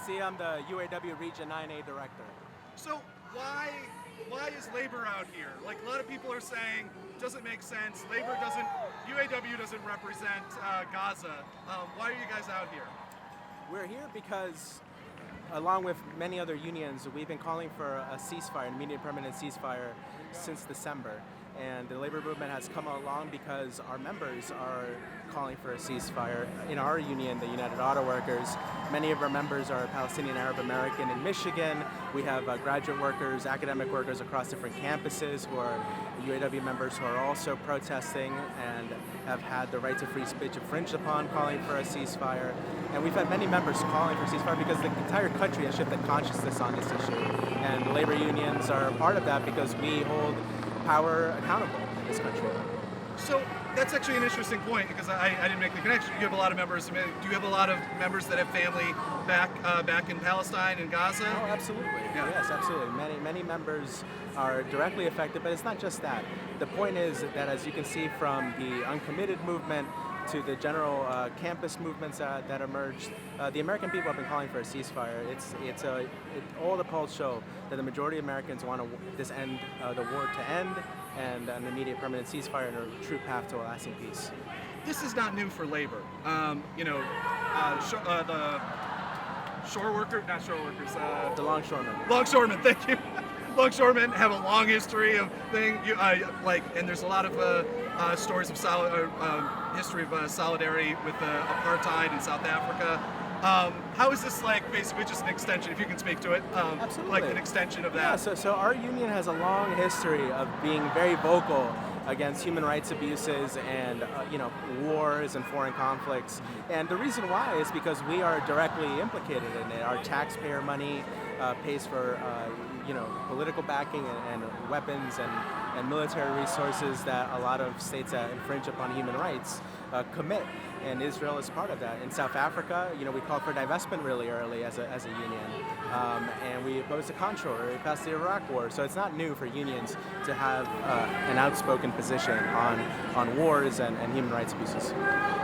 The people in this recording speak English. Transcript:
Mancilla. I'm the UAW Region 9A Director. So why is labor out here? Like, a lot of people are saying, doesn't make sense. UAW doesn't represent Gaza. Why are you guys out here? We're here because, along with many other unions, we've been calling for a ceasefire, an immediate permanent ceasefire, since December. And the labor movement has come along because our members are calling for a ceasefire. In our union, the United Auto Workers, many of our members are Palestinian Arab American in Michigan. We have graduate workers, academic workers across different campuses who are UAW members who are also protesting and have had the right to free speech infringed upon, calling for a ceasefire. And we've had many members calling for a ceasefire because the entire country has shifted consciousness on this issue. And the labor unions are part of that because we hold power accountable in this country. So that's actually an interesting point because I didn't make the connection. You have a lot of members. Do you have a lot of members that have family back in Palestine and Gaza? Oh, absolutely. Yeah. Yes, absolutely. Many members are directly affected, but it's not just that. The point is that, as you can see from the uncommitted movement to the general campus movements that emerged, the American people have been calling for a ceasefire. All the polls show that the majority of Americans want the war to end, and an immediate permanent ceasefire and a true path to a lasting peace. This is not new for labor. The longshoremen. Thank you. Longshoremen have a long history of and there's a lot of stories of history of solidarity with apartheid in South Africa. How is this basically just an extension, if you can speak to it? Absolutely. Like an extension of that? Yeah, so our union has a long history of being very vocal against human rights abuses and wars and foreign conflicts. And the reason why is because we are directly implicated in it. Our taxpayer money pays for political backing and weapons and military resources that a lot of states that infringe upon human rights commit. And Israel is part of that. In South Africa, we called for divestment really early as a union, and we opposed the Contra. We passed the Iraq War. So it's not new for unions to have an outspoken position on wars and human rights abuses.